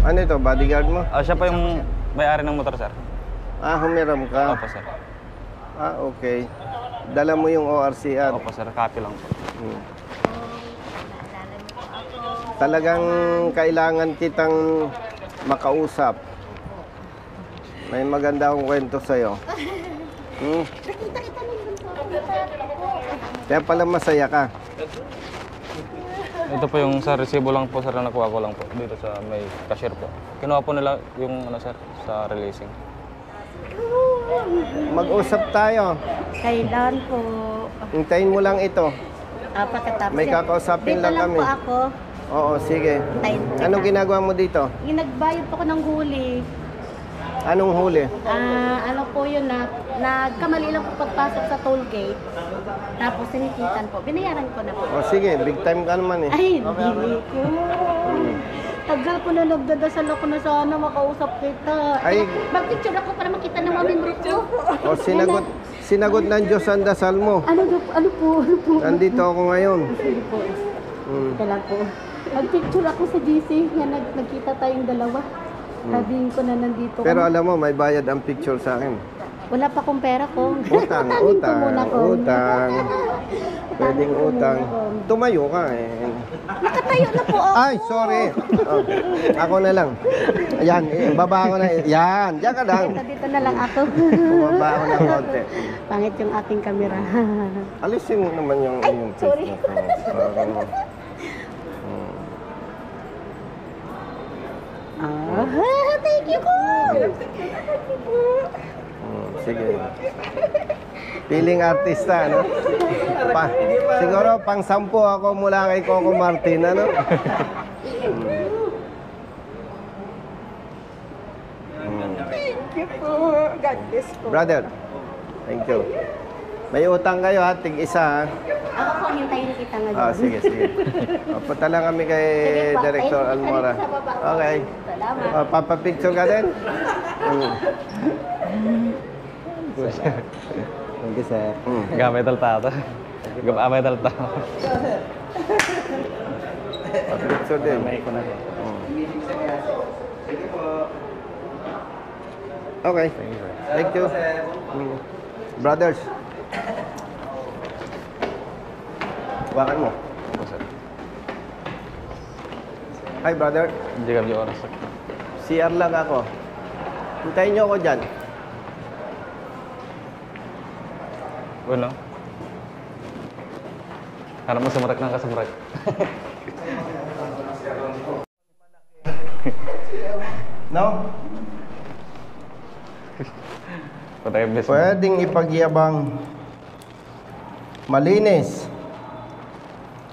Ano ito? Bodyguard mo? Siya pa yung may-ari ng motor, sir. Humiram ka? Opo, sir. Okay. Dala mo yung ORCR? Opo, sir. Copy lang po. Talagang kailangan kitang makausap. May maganda akong kwento sa'yo. Kaya pala masaya ka. Ito po yung sa resibo lang po, sir, na nakuha ko lang po. Dito sa may cashier po. Kinuha po nila yung, sir, sa releasing. Mag-usap tayo. Kailan po? Hintayin mo lang ito. Pagkatapos. May kakausapin lang kami. Dito lang po ako. Oo, sige. Anong ginagawa mo dito? Yung nagbayad po ko ng huli. Anong huli? Ano po yun na, nagkamali lang po pagpasok sa toll gate. Tapos sinikitan po. Binayaran ko na po. Sige, big time ka naman eh. Ay, hindi ko. Tagal ko na nagdadasal ako na sana makausap kita. Ay. Mag-picture ako para makita ng mga membro ko. Sinagot ng Diyos ang dasal mo. Ano po? Nandito ako ngayon. Sige po. Kailan po. Mag-picture ako sa GC. Yan, nagkita tayong dalawa. Sabihin ko na nandito. Pero alam mo, may bayad ang picture sa akin. Wala pa akong pera ko. Utang. Pwedeng utang. Tumayo ka eh. Nakatayo na po ako. Ay, sorry. Ako na lang. Ayan, baba ako na. Yan, diyan ka lang. Dito na lang ako. Bumaba ako ng konti. Pangit yung aking kamera. Alisin mo naman yung sorry. Thank you ko. Sige. Piling artista, no? Siguro pang 10 ako mula kay Coco Martin, ano? Thank you po. God bless po. Brother, thank you. May utang kayo ha, tig-isa ha. Ako po, hintayin kita ngayon. Sige. Punta lang kami kay Director Almora. Okay. Salamat. Papapicture ka din? Thank you, sir. Gamay talta ito. Gamay talta. Papapicture din. May ko na ito. Okay. Thank you. Brothers. Wakan mo. Opo, sir. Hi, brother. Hindi kami oras, sir. CR lang ako. Hintayin niyo ako dyan. Bueno. Karena mo sumrak ng kasumrak. No? Pwedeng ipagyabang. Malinis.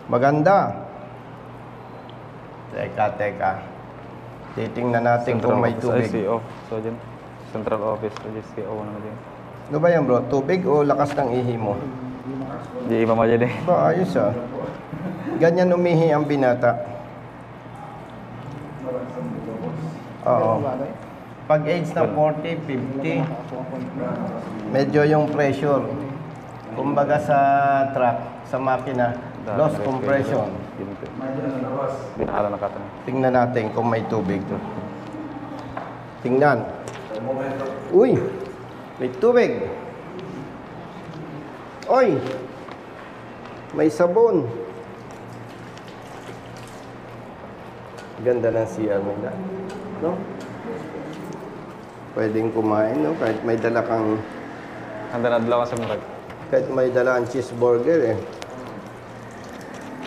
Maganda. Teka. Titingnan natin kung may tubig. ICO. So, dyan. Central Office. ICO na dyan. Ano ba yan bro? Tubig o lakas ng ihi mo? Di iba mo dyan eh. Ba, ayos ah. Ganyan umihi ang binata. Oo. Pag age na 40, 50, medyo yung pressure. Kumbaga sa truck, sa makina, loss compression. Binakala na katan. Tingnan natin kung may tubig. Tingnan. Uy! May tubig. Oy! May sabon. Ganda ng CR nila. No? Pwedeng kumain, no? Kahit may dala kang... Handa na dalawa sa murag. Kahit may dala kang cheeseburger, eh.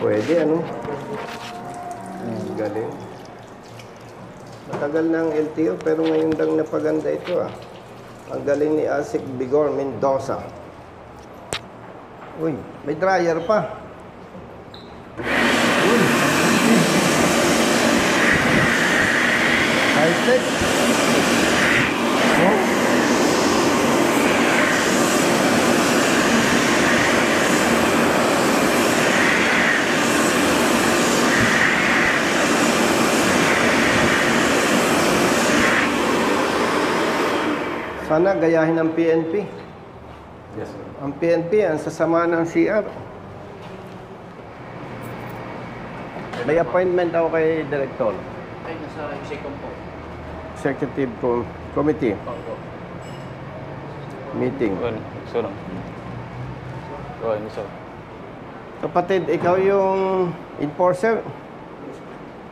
Pwede, ano? Galing. Matagal na ang LTO, pero ngayon lang napaganda ito, ah. Ang galing ni Asik Bigor Mendoza. Uy, may dryer pa. Uy. High-tech. Oh. Sana gayahin ang PNP. Yes, sir. Ang PNP, ang sasama ng CR. May appointment ako kay Director. Ay, nasa Secom po. Executive Committee meeting. Well, so lang. Well, so. Kapatid, ikaw yung enforcer?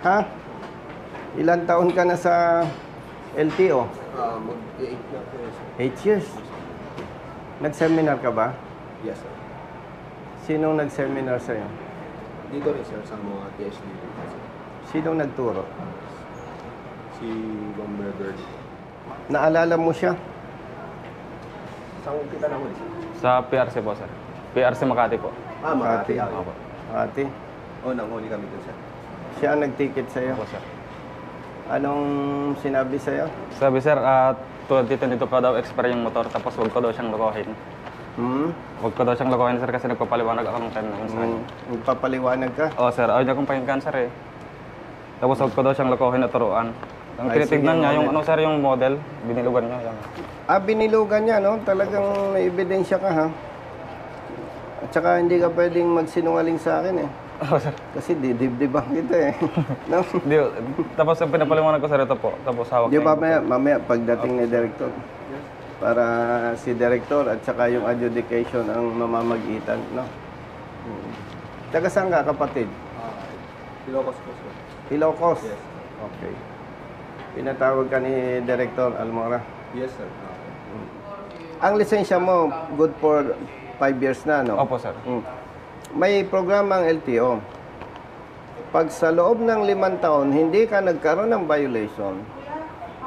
Ha? Ilan taon ka na sa LTO? Mag-8 na po yun, sir. 8 years. Nag-seminar ka ba? Yes, sir. Sinong nag-seminar sa'yo? Dito rin, sir, sa mga PhD. Sinong nagturo? Si Ma'am Merger. Naalala mo siya? Saan kita naman, sir? Sa PRC po, sir. PRC Makati po. Makati. Opo. Ate, Nanghuli kami dun, sir. siya ang nag-ticket sa'yo. Opo, sir. Anong sinabi sa'yo? Sabi, sir, 2022 pa daw expire yung motor, tapos huwag ko daw siyang lokohin. Huwag ko daw siyang lokohin, sir, kasi nagpapaliwanag ako ng time naman sa kanya. Magpapaliwanag ka? Oo, sir. Ayaw niya kong pakinggan, sir, eh. Tapos huwag ko daw siyang lokohin at turuan. Ang Ay, tinitignan sige, niya, yung model. ano, sir, yung model, binilugan niya. Yung... Binilugan niya, no? Talagang may ebidensya ka, ha? At saka hindi ka pwedeng magsinungaling sa akin, eh. Oo, sir. Kasi didibdibang kita, eh. No? Di, tapos ang pinapaliwanag ko, sir, ito po. Tapos hawak Di niya ba yung- mamaya pagdating ni Director, para si Director at saka yung adjudication ang mamamagitan, no? Taga saan ka, kapatid? Ilocos po, sir. Ilocos? Yes. Okay. Pinatawag ka ni Director Almora. Yes, sir. Ang lisensya mo, good for 5 years na, no? Opo, sir. May programa ang LTO. Pag sa loob ng 5 taon, hindi ka nagkaroon ng violation,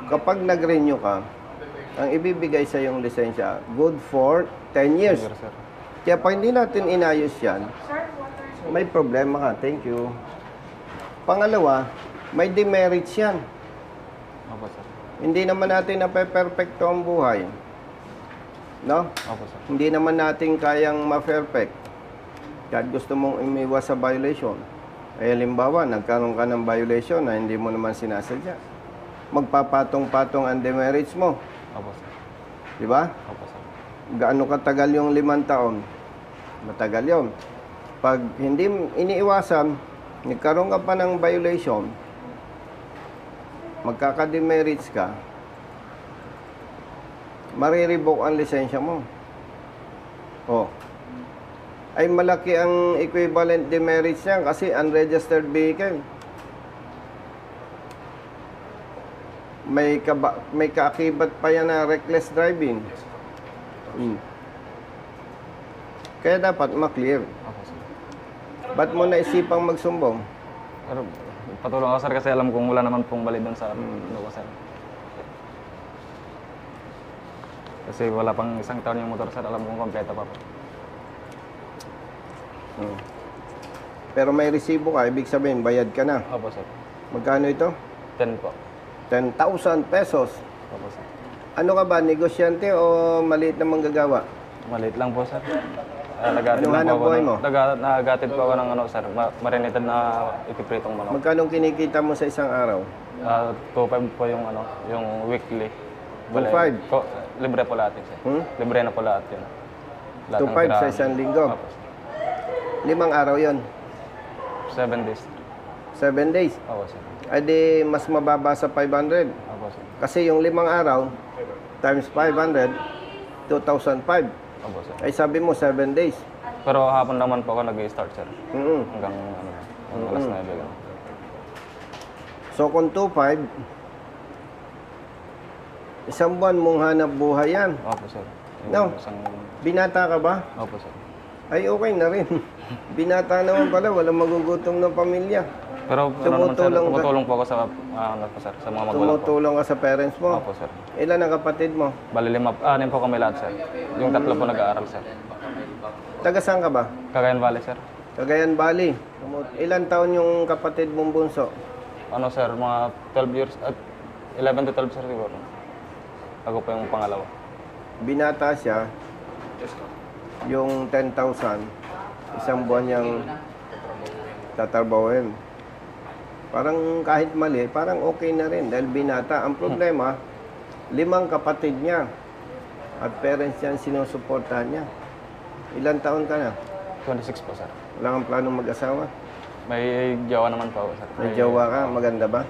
kapag nag-renew ka, ang ibibigay sa yung lisensya, good for 10 years. Sir, sir. Kaya pag hindi natin inayos yan, may problema ka. Thank you. Pangalawa, may demerits yan. Opo, sir. Hindi naman natin nape-perfecto ang buhay. No? Opo, sir. Hindi naman natin kayang ma-perfect. Kahit gusto mong umiwas sa violation. Ay halimbawa, nagkaroon ka ng violation na hindi mo naman sinasadya. Magpapatong-patong ang demerits mo. Opo, sir. Di ba? Opo, sir. Gaano katagal yung 5 taon? Matagal yon. Pag hindi iniiwasan, nagkaroon ka pa ng violation, magkaka-demerits ka, marirevoke ang lisensya mo. Oh. Ay malaki ang equivalent demerits niyan kasi unregistered vehicle. May kaakibat pa yan na reckless driving. Kaya dapat ma-clear. Opo, sir. Ba't mo naisipang magsumbong? Pero patulong ako, sir, kasi alam kong wala naman pong bali doon sa ano ko, sir. Kasi wala pang 1 taon yung motor, sir. Alam kong kompleto pa po. Pero may resibo ka, ibig sabihin, bayad ka na. Opo, sir. Magkano ito? 10 po. 10,000 pesos. Opo, sir. Ano ka ba, negosyante o maliit na manggagawa? Maliit lang po, sir. Nagatid Anong lang hanap po ako buhay ng- mo? Nagatid po ako ng ano, sir. Marinated na ipipritong manok. Magkano kinikita mo sa isang araw? 2.5 po yung ano, yung weekly. 2.5? Po, libre po lahat yun, sir. Libre na po lahat yun. Lahat ng 2.5 sa tirahan. isang linggo? Opo, sir. 5 araw yon, 7 days. 7 days. Opo, sir. Ay di, mas mababa sa 500. Opo, sir. Kasi yung 5 araw, times 500, 2,005. Opo, sir. Ay sabi mo, 7 days. Pero hapon naman po ako nag-start, sir. Mm-mm. Hanggang ano, hanggang alas 9. Ganun. So kung 2,500, isang buwan mong hanap buhay yan. Opo, sir. Yung No. Isang... Binata ka ba? Opo, sir. Ay okay na rin. Binata naman pala, walang magugutom ng pamilya. Pero ano naman, sir, Tumutulong ka? tumutulong po ako sa, ano po, sir, sa mga magulang po. Tumutulong ka sa parents mo. Opo, sir. Ilan ang kapatid mo? Bali 6 po kami lahat, sir. Yung 3 po nag-aaral, sir. Taga saan ka ba? Cagayan Valley, sir. Cagayan Valley. Ilan taon yung kapatid mong bunso? Ano, sir, mga 12 years, 11 to 12, sir, siguro. Ako po yung pangalawa. Binata siya, yung 10,000, isang buwan niyang tatrabahuin. Parang kahit mali, parang okay na rin dahil binata. Ang problema, 5 kapatid niya at parents niya ang sinusuportahan niya. Ilan taon ka na? 26 po, sir. Wala kang planong mag-asawa? May jowa naman po ako, sir. May jowa ka? Maganda ba?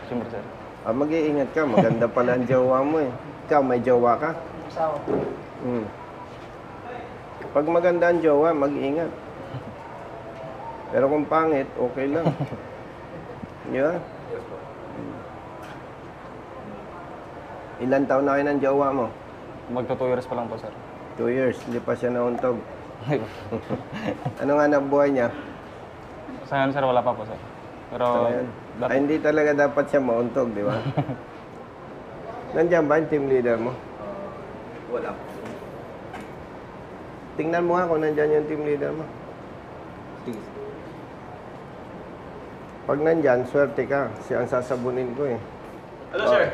Siyempre, sir. Mag-iingat ka. Maganda pala ang jowa mo eh. Ikaw, may jowa ka? Asawa po. Pag maganda ang jowa, mag-iingat. Pero kung pangit, okay lang. Di ba? Ilan taon na kayo ng jowa mo? Magto 2 years pa lang po, sir. 2 years, hindi pa siya nauntog. Ano nga na buhay niya? Sa ngayon, sir, wala pa po, sir. Pero, So, ayan. dapat, Ay, hindi talaga dapat siya mauntog, di ba? Nandiyan ba yung team leader mo? Wala. Tingnan mo nga kung nandiyan yung team leader mo. Sige. Pag nandyan, swerte ka. Siya ang sasabunin ko eh. Hello, sir.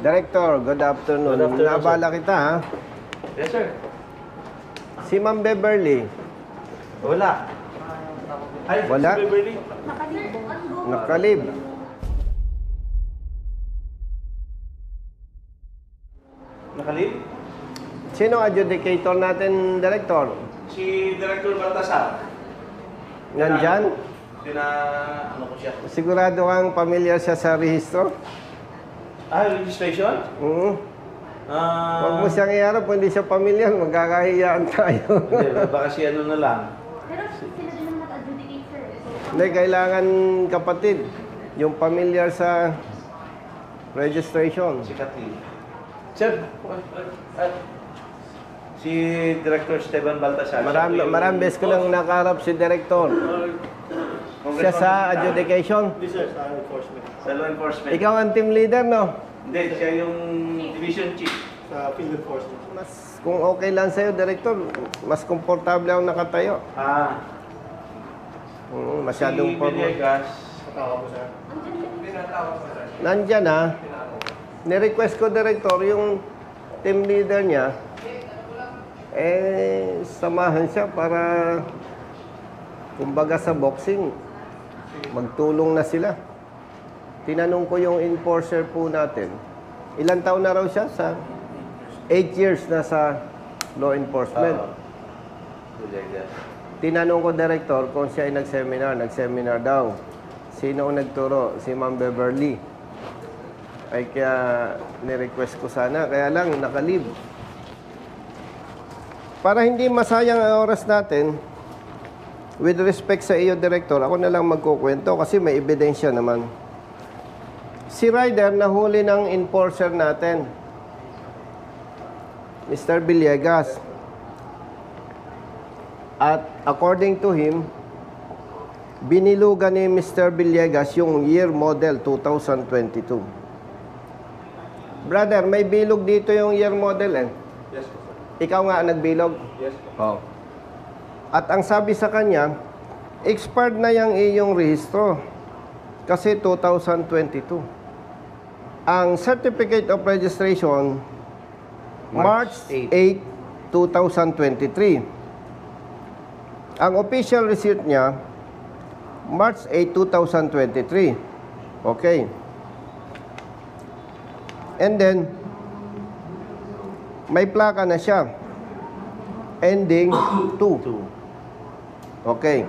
Director, good afternoon. Good afternoon, Nabala kita ha. Yes, sir. Si Ma'am Beverly, Wala. Ay, Wala? si Beverly. nakalib. Nakalib? Sino adjudicator natin, Director? Si Director Baltasar. Nandyan? Ano ko siya? Sigurado kang pamilyar siya sa rehistro? Registration? Huwag mo siyang iharap kung hindi siya pamilyar, magkakahiyaan tayo. Hindi, baka si ano na lang. Pero sila din ang nag-adjudicate, sir. Hindi, kailangan kapatid, yung pamilyar sa registration. Si Kathleen. Sir, si Director Esteban Baltasar. Maraming beses ko lang nakaharap si Director. Siya sa adjudication. Hindi, sir, sa law enforcement. Sa law enforcement. Ikaw ang team leader, no? Hindi, siya yung division chief. Sa field enforcement. Mas, kung okay lang sa'yo, Director, mas komportable ako nakatayo. Masyadong Si Villegas. Nandyan ha. Ni-request ko, Director, yung team leader niya, samahan siya para, kumbaga sa boxing, magtulong na sila. Tinanong ko yung enforcer po natin. Ilang taon na raw siya? 8 years na sa law enforcement. Villegas. Tinanong ko, Director, kung siya ay nag-seminar. Nag-seminar daw. Sino ang nagturo? Si Ma'am Beverly. Ay kaya ni-request ko sana. Kaya lang, nakalib. Para hindi masayang ang oras natin, with respect sa iyo, Director, ako na lang magkukwento kasi may ebidensya naman. Si Ryder nahuli ng enforcer natin, Mr. Villegas. At according to him, binilugan ni Mr. Villegas yung year model 2022. Brother, may bilog dito yung year model eh. Yes, sir. Ikaw nga ang nagbilog? Yes, Oh. At ang sabi sa kanya, expired na yung iyong rehistro. Kasi 2022. Ang Certificate of Registration, March 8, 2023. Ang official receipt niya, March 8, 2023. Okay. And then, may plaka na siya. Ending 2. Okay.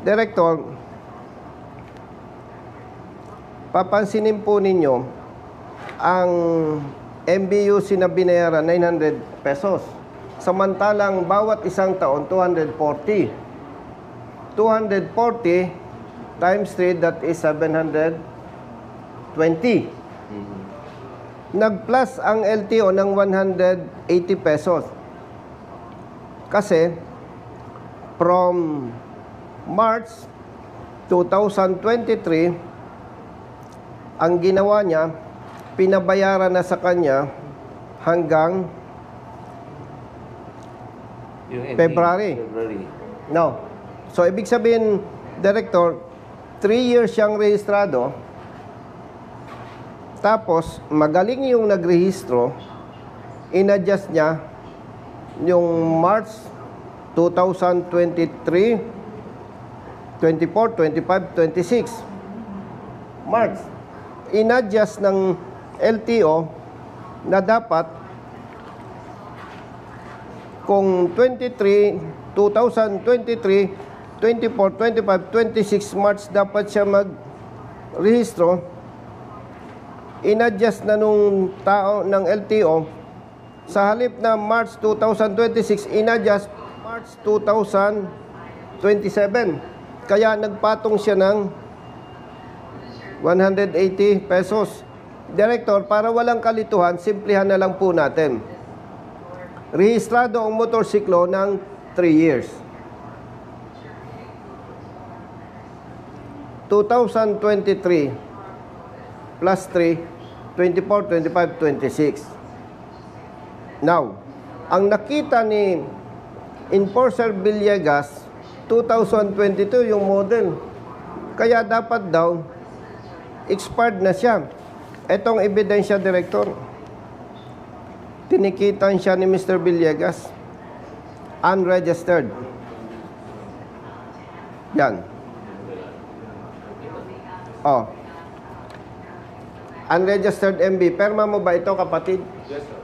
Director, papansinin po ninyo ang MBUC na binayaran 900 pesos. Samantalang bawat isang taon 240. 240 times 3, that is 720. Nag-plus ang LTO ng 180 pesos. Kasi from March 2023, ang ginawa niya, pinabayaran na sa kanya hanggang February. No. So, ibig sabihin, Director, 3 years siyang rehistrado. Tapos, magaling yung nagrehistro. In-adjust niya yung March 2023, 24, 25, 26. March. In-adjust ng LTO na dapat kung 2023, 24, 25, 26 March dapat siya mag-rehistro. In-adjust na nung tao ng LTO. Sa halip na March 2026, in-adjust March 2027. Kaya nagpatong siya ng 180 pesos. Director, para walang kalituhan, simplihan na lang po natin. Rehistrado ang motorsiklo ng 3 years. 2023 plus 3, 24, 25, 26. Now, ang nakita ni Enforcer Villegas, 2022 yung model. Kaya dapat daw, expired na siya. Etong ebidensya, Director. Tinikitan siya ni Mr. Villegas. Unregistered. Yan. Oh. Unregistered MB. Perma mo ba ito, kapatid? Yes, sir.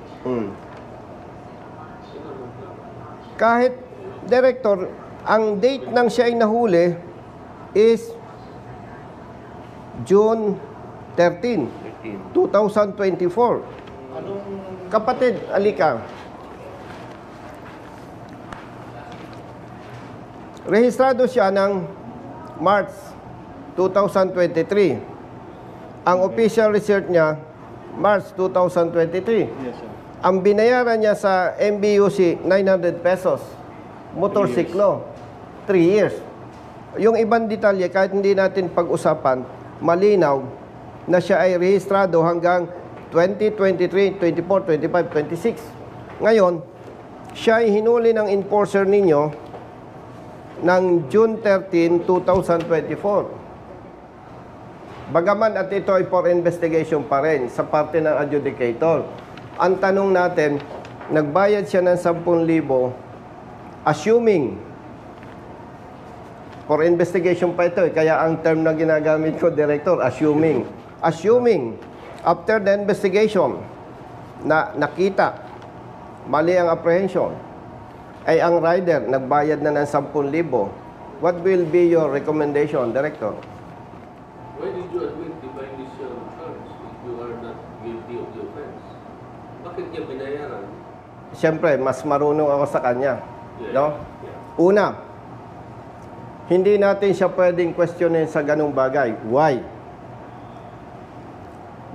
Kahit, Director, ang date ng siya ay nahuli is June 13, 2024. Kapatid, alika. Rehistrado siya ng March 2023. Ang official receipt niya, March 2023. Yes, sir. Ang binayaran niya sa MBUC, 900 pesos. Motorsiklo, 3 years. Yung ibang detalye, kahit hindi natin pag-usapan, malinaw na siya ay rehistrado hanggang 2023, 24, 25, 26. Ngayon, siya ay hinuli ng enforcer ninyo ng June 13, 2024. Bagaman at ito ay for investigation pa rin sa parte ng adjudicator. Ang tanong natin, nagbayad siya ng 10,000 assuming for investigation pa ito, kaya ang term na ginagamit ko, Director, assuming after the investigation na nakita mali ang apprehension ay ang rider nagbayad na ng 10,000, what will be your recommendation, Director? Why did you admit the violation of charge if you are not guilty of the offense? Bakit niya binayaran? Siyempre, mas marunong ako sa kanya. Yeah. No? Yeah. Una, hindi natin siya pwedeng questionin sa ganung bagay. Why?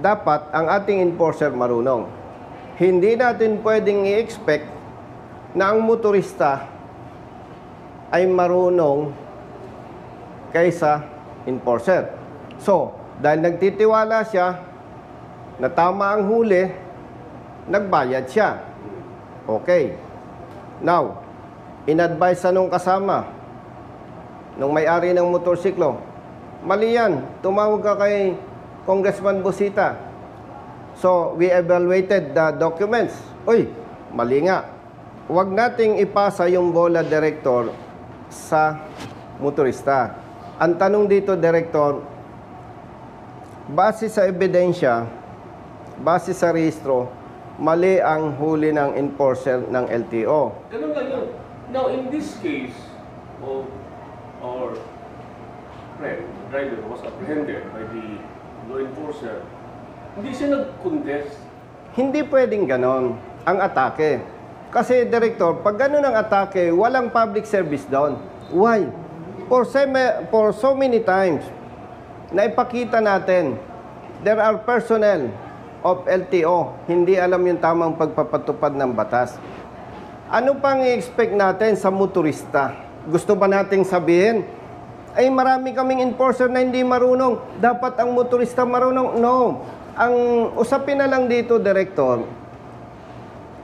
Dapat ang ating enforcer marunong. Hindi natin pwedeng i-expect na ang motorista ay marunong kaysa enforcer. So, dahil nagtitiwala siya na tama ang huli, nagbayad siya. Okay. Now, in-advise sa nung kasama, nung may-ari ng motorsiklo, mali yan, tumawag ka kay Congressman Busita. So, we evaluated the documents. Uy, mali nga. Huwag nating ipasa yung bola, Director, sa motorista. Ang tanong dito, Director, base sa ebidensya, base sa rehistro, mali ang huli ng enforcer ng LTO. Ganun lang yun. Now, in this case, our friend, driver was apprehended by the law enforcer. Hindi siya nag-contest. Hindi pwedeng ganon ang atake. Kasi, Director, pag ganon ang atake, walang public service doon. Why? For so many times, na ipakita natin, there are personnel of LTO, hindi alam yung tamang pagpapatupad ng batas. Ano pang i-expect natin sa motorista? Gusto ba nating sabihin, ay marami kaming enforcer na hindi marunong, dapat ang motorista marunong? No. Ang usapin na lang dito, Director,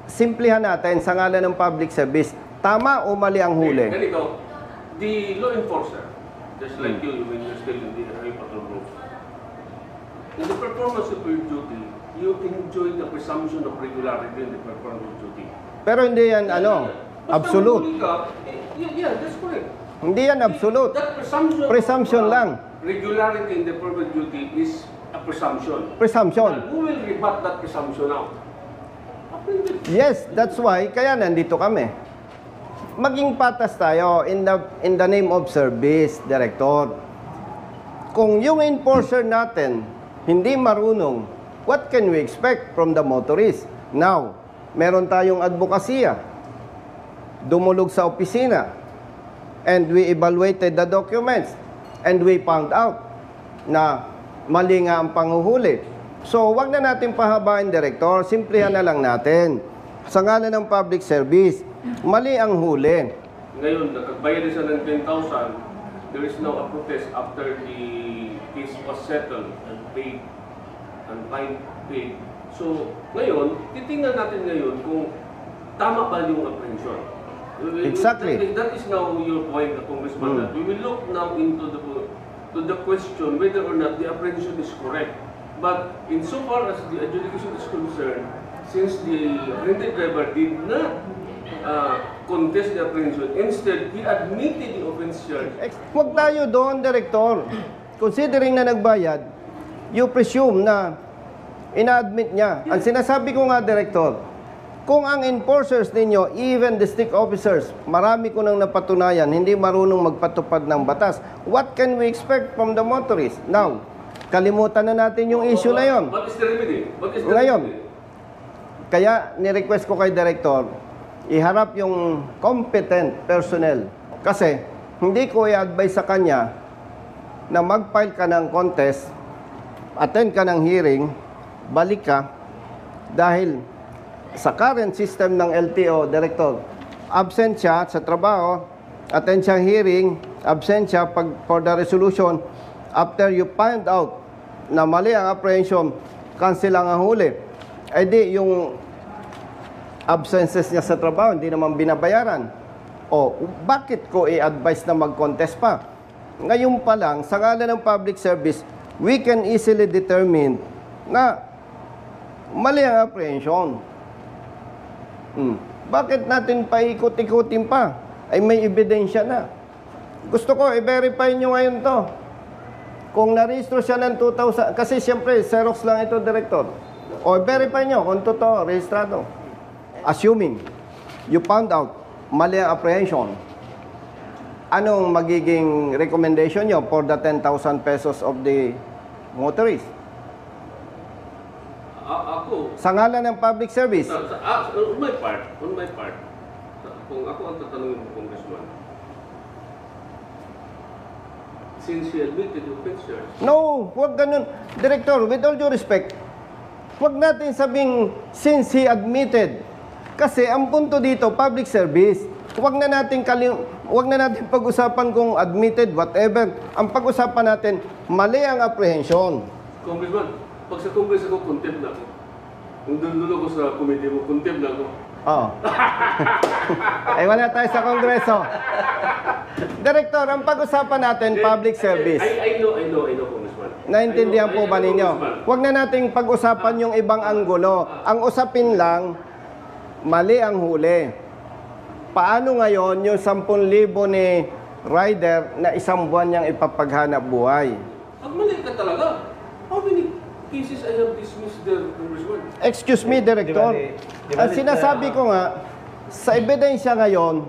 simplihan natin sa ngalan ng public service. Tama o mali ang huli? Ganito, the law enforcer, just like you when you're still in the highway patrol group, in the performance of your duty, you enjoy the presumption of regularity in the performance of duty. Pero hindi yan, Basta absolute. mahuli ka, yeah, that's correct. Hindi yan absolute. That Presumption lang. Regularity in the performance of duty is a presumption. Presumption. Now, who will rebut that presumption now? Yes, that's why, kaya nandito kami. maging patas tayo in the name of service, Director. Kung yung enforcer natin hindi marunong, what can we expect from the motorist? Now, meron tayong advokasya, dumulog sa opisina, and we evaluated the documents, and we found out na mali nga ang panguhuli. So, wag na natin pahabain, Director. Simplihan na lang natin. Sa ngalan ng public service, mali ang huli. Ngayon, nakagbayad siya ng 10,000, there is now a protest after the case was settled and paid and fine paid. So, ngayon, titingnan natin ngayon kung tama ba yung apprehension. Exactly. That is now your point, Congressman. That we will look now into the question whether or not the apprehension is correct. But insofar as the adjudication is concerned, since the apprehended driver did not contest the apprehension, instead, he admitted the offense charge. Huwag tayo doon, Director. Considering na nagbayad, you presume na ina-admit niya. Ang sinasabi ko nga, Director, kung ang enforcers ninyo, even the stick officers, marami ko nang napatunayan, hindi marunong magpatupad ng batas, what can we expect from the motorist? Now, kalimutan na natin yung issue na yon. What is the remedy? What is the Ngayon, remedy? kaya ni-request ko kay Director, iharap yung competent personnel. Kasi, hindi ko i-advise sa kanya na mag-file ka ng contest, attend ka ng hearing, balik ka, dahil sa current system ng LTO, Director, absent siya sa trabaho, attend siya hearing, absent siya for the resolution, after you find out na mali ang apprehension, cancel ang huli. Eh di, yung absences niya sa trabaho, hindi naman binabayaran. O, bakit ko i-advise na mag-contest pa? Ngayon pa lang, sa ngalan ng public service, we can easily determine na mali ang apprehension. Bakit natin paikot-ikutin pa? Ay may ebidensya na. Gusto ko, i-verify nyo ngayon to. Kung narehistro siya ng 2,000, kasi siyempre, Xerox lang ito, Director. O, verify nyo kung totoo, rehistrado. Assuming, you found out, mali ang apprehension, anong magiging recommendation nyo for the 10,000 pesos of the motorist? Ako, Sa ngalan ng public service, on my part, kung ako ang tatanungin ng Congressman, since he admitted the offense charge, no, huwag ganun. Director, with all due respect, huwag natin sabing since he admitted. Kasi ang punto dito, public service. Huwag na natin pag-usapan kung admitted, whatever. Ang pag-usapan natin, mali ang apprehension. Congressman, pag sa Congress ako, contempt na ako. Kung dulo ko sa committee mo, contempt na ako. Oh. Ay, wala tayo sa Kongreso. Director, ang pag-usapan natin, public service. I know, Congressman. Naintindihan po ba ninyo? Congressman. Huwag na nating pag-usapan yung ibang anggulo. Ang usapin lang, mali ang huli. Paano ngayon yung 10,000 ni rider na isang buwan niyang ipapaghanap buhay? Pag mali ka talaga, how many cases I have dismissed there, Congressman? Excuse me, Director. Ang sinasabi ko nga, sa ebidensya ngayon,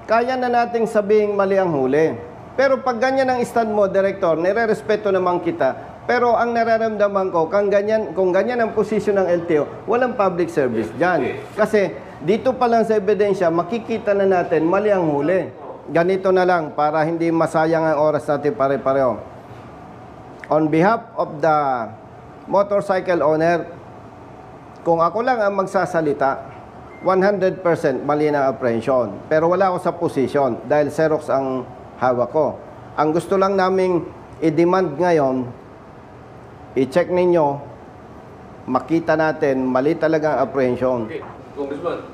kaya na nating sabing mali ang huli. Pero pag ganyan ang stand mo, Director, nire-respeto naman kita. Pero ang nararamdaman ko, kung ganyan ang posisyon ng LTO, walang public service dyan. Kasi dito pa lang sa ebidensya, makikita na natin mali ang huli. Ganito na lang para hindi masayang ang oras natin pare-pareho. On behalf of the motorcycle owner, kung ako lang ang magsasalita, 100% mali na apprehension. Pero wala ako sa posisyon dahil Xerox ang hawak ko. Ang gusto lang naming i-demand ngayon, i-check ninyo, makita natin, mali talaga ang apprehension. Okay, Congressman,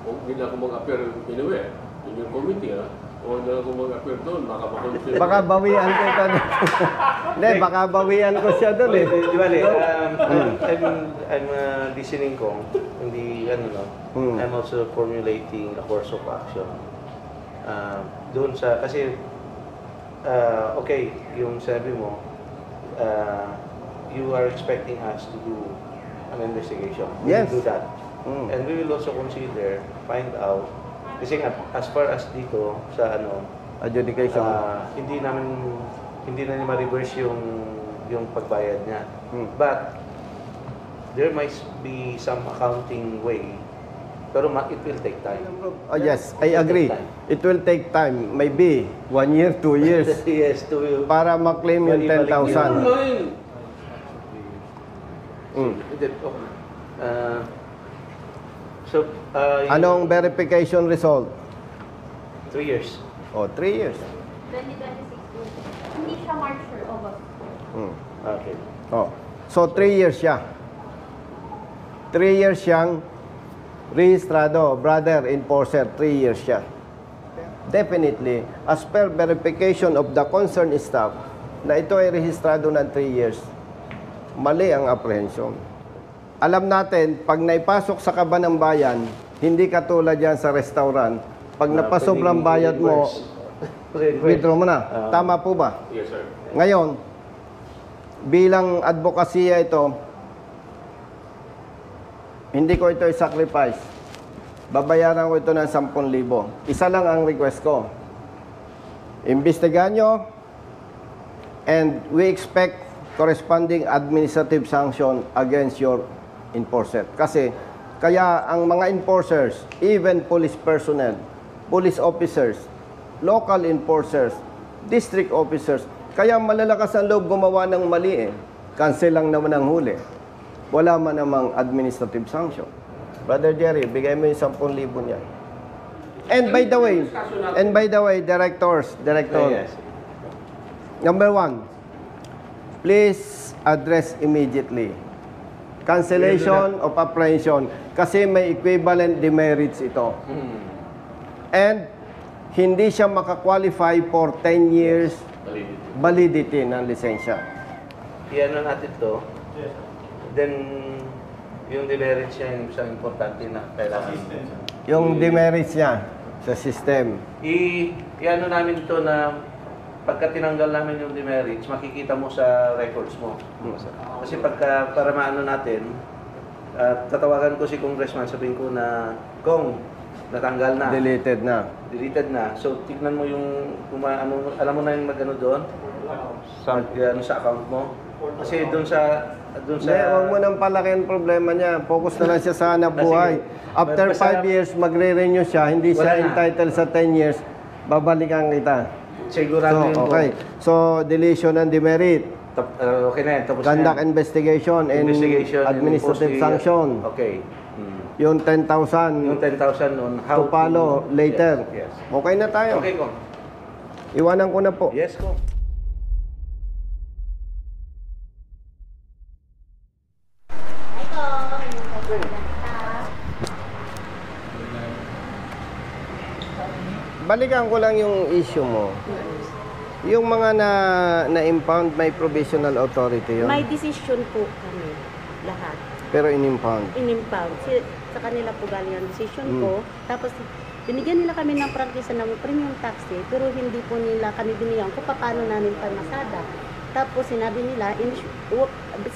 huwag nila ako mag-appear anywhere. In your committee, ha? Huwag nila ako mag-appear doon, baka makonfirm. Baka bawian ko ito. Hindi, baka bawian ko siya doon eh. Di ba, I'm listening ko, hindi, I'm also formulating a course of action. Doon sa, kasi, okay, yung sabi mo, you are expecting us to do an investigation. We Yes. will do that. And we will also consider, find out Kasi nga, as far as dito sa ano, Adjudication. hindi na niya ma-reverse yung pagbayad niya. But there might be some accounting way, pero it will take time. Oh, yes, I agree. It will take time. Maybe 1 year, 2 years. Yes, to Para ma-claim yung Balik-balik yun. 10,000. Mine. So, Anong verification result? 3 years. Oh, 3 years. 2026. Hindi siya March or August. Okay. Oh. So, 3 years siya. 3 years siyang rehistrado, brother, enforcer, 3 years siya. Definitely, as per verification of the concerned staff, na ito ay rehistrado ng 3 years, mali ang apprehension. Alam natin, pag naipasok sa kaban ng bayan, hindi katulad yan sa restaurant. Pag napasobrang bayad mo, withdraw mo na. Tama po ba? Yes, sir. Ngayon, bilang advokasya ito, hindi ko ito i-sacrifice. Babayaran ko ito ng 10,000. Isa lang ang request ko. Imbestigahan nyo, and we expect corresponding administrative sanction against your enforcer. Kasi, kaya ang mga enforcers, even police personnel, police officers, local enforcers, district officers, kaya malalakas ang loob gumawa ng mali eh. Cancel lang naman ang huli. Wala man namang administrative sanction. Brother Jerry, bigay mo yung 10,000 niya. And by the way, director, Yes. number 1, please address immediately. Cancellation of apprehension kasi may equivalent demerits ito. And hindi siya makakwalify for 10 years validity ng lisensya. Iano natin to. Then, yung demerits niya yung isang importante na kailangan. Yung demerits niya sa system. I-ano namin to na pagka tinanggal namin yung demerits, makikita mo sa records mo. Kasi para maano natin, tatawagan ko si Congressman, sabihin ko na, Kong, natanggal na. Deleted na. Deleted na. So, tignan mo yung, alam mo na yung mag-ano doon? Sa account mo. Kasi doon sa Hindi, huwag mo nang palakihan problema niya. Focus na lang siya sa hanap buhay. After 5 years, magre-renew siya. Hindi siya entitled sa 10 years. Babalikan kita. Sigurado yun po. Okay. So, deletion and demerit. Okay na yan. Tapos Conduct na yan. investigation and administrative sanction. Okay. Yung 10,000 Yung 10,000 on how to follow later. Yes. Okay na tayo. Okay, Kong. Iwanan ko na po. Yes, Kong. Balikan ko lang yung issue mo. Yung mga na-impound, may provisional authority yun. May decision po kami, lahat. Pero in-impound. In-impound. Sa kanila po galing ang decision ko. Tapos, binigyan nila kami ng prangkisa ng premium taxi, pero hindi po nila kami binigyan kung paano namin pamasada. Tapos, sinabi nila,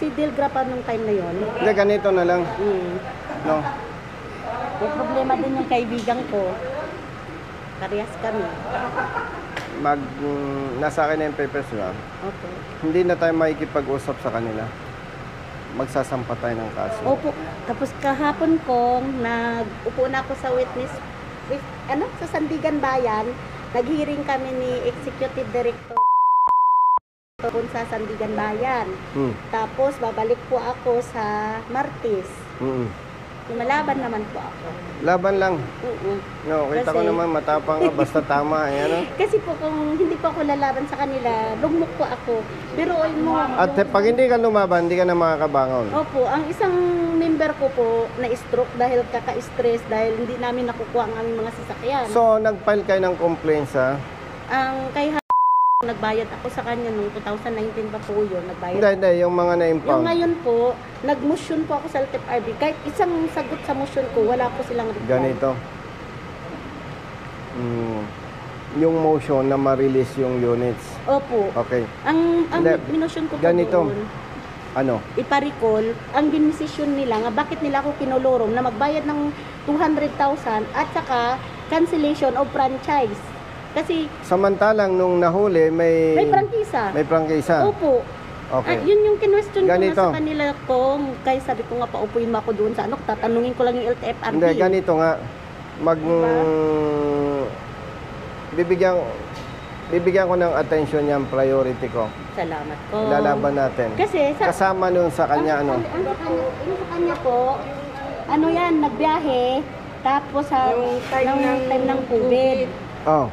si Delgra pa nung time na yon. Hindi, ganito na lang. No? May problema din yung kaibigan ko. Parehas kami. Nasa akin na yung papers na. Okay. Hindi na tayo makikipag-usap sa kanila. Magsasampa tayo ng kaso. Opo. Tapos kahapon kong upo na ako sa sa Sandigan Bayan. Nag-hearing kami ni Executive Director sa Sandigan Bayan. Tapos babalik po ako sa Martis. Lumalaban naman po ako. Laban lang. No, kita ko Kasi- naman matapang ka, basta tama. Ano? Kasi po kung hindi po ako lalaban sa kanila, lugmok po ako. Pero mo. At pag hindi ka lumaban, hindi ka na makakabangon. Opo, ang isang member ko po na-stroke dahil kaka-stress dahil hindi namin nakukuha ang aming mga sasakyan. So, nag-file kayo ng complaint sa... Ang kay nagbayad ako sa kanya noong 2019 pa po yun, nagbayad. Hindi, yung mga Yung na-impound. ngayon po, nag-motion po ako sa LTFRB. Kahit isang sagot sa motion ko, wala po silang reply. Ganito. Yung motion na ma-release yung units. Opo. Okay. Ang Hindi, minusyon ko po ganito. doon, Ano? ipa-recall, ang dinesisyon nila nga bakit nila ako kinolorom na magbayad ng 200,000 at saka cancellation of franchise. Kasi Samantalang nung nahuli may may prangkisa. may prangkisa. Opo. Okay. Yun yung kinwestiyon ko nga Ganito. sa kanila kung kaya sabi ko nga paupuin mo ako doon sa ano, tatanungin ko lang yung LTFRB. Hindi, ganito nga. Bibigyan ko ng attention yung priority ko. Salamat ko. Lalaban natin. Kasi Kasama nun sa kanya, ano? Yung sa kanya po, ano yan, nagbiyahe, tapos sa Yung time ng COVID, Oh.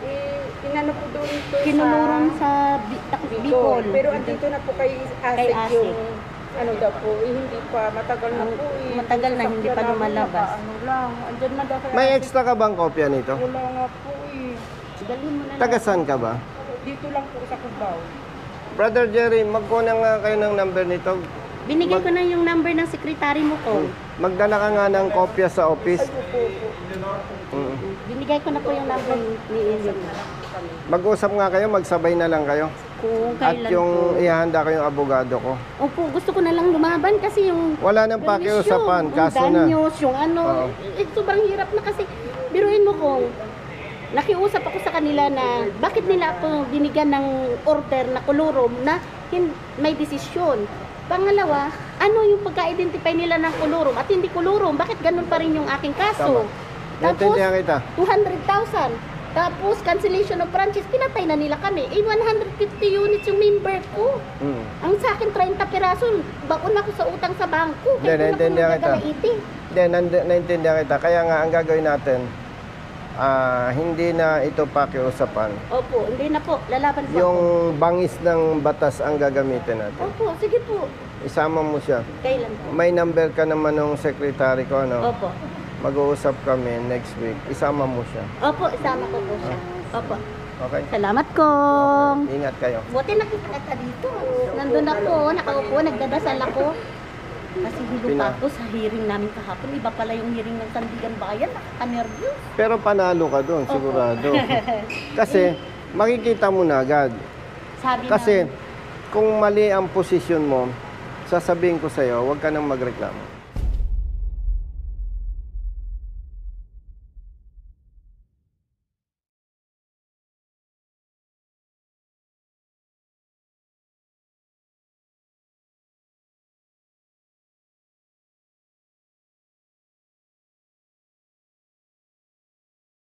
Inano po doon to kinulurong sa Bicol. Pero andito na po kay Kay ASEC ASEC. yung ano daw po, hindi pa, matagal na po eh. Matagal na, hindi pa lumalabas. Ano lang, andyan na daw kay May ASEC. extra ka bang kopya nito? Wala nga po eh. Dalhin mo na lang. Tagasan ka ba? Dito lang po sa Cubao. Brother Jerry, magkuha nga kayo ng number nito. Binigay ko na yung number ng sekretary mo ko. Magdala ka nga ng kopya sa office. Mm. Binigay ko na po yung number ni Elion. Mag-usap nga kayo, magsabay na lang kayo. Kung At kailan yung po. ihanda ko yung abogado ko. Opo, gusto ko na lang lumaban kasi yung Wala nang pakiusapan, yung kaso na. danyos, yung ano, Oo. sobrang hirap na kasi. Biruin mo kung nakiusap ako sa kanila na bakit nila ako binigyan ng order na kolorom na may desisyon. Pangalawa, ano yung pagka-identify nila ng kolorom at hindi kolorom? Bakit ganun pa rin yung aking kaso? Tama. Tapos, Naintindihan kita. 200,000. Tapos, cancellation of franchise, pinatay na nila kami. 150 units yung member ko. Mm. Ang sa akin, 30 piraso. Bakon ako sa utang sa bangko. Hindi, Kaya ko naintindihan kita. nagagalaiti. Then, naintindihan kita. Kaya nga, ang gagawin natin, hindi na ito pakiusapan. Opo, hindi na po. Lalaban po Yung ako. bangis ng batas ang gagamitin natin. Opo, sige po. Isama mo siya. Kailan po? May number ka naman ng secretary ko, ano? Opo. Mag-uusap kami next week. Isama mo siya. Opo, isama ko po siya. Opo. Okay? Salamat kong. Ingat kayo. Buti nakita kita dito. Nandun ako, nakaupo, nagdadasal ako. Kasi hindi pa ako sa hearing namin kahapon. Iba pala yung hearing ng Sandigan Bayan. Nakaka-nervous. Pero panalo ka doon, sigurado. Kasi makikita mo na agad. Sabi Kasi na, kung mali ang posisyon mo, sasabihin ko sa'yo, huwag ka nang magreklamo.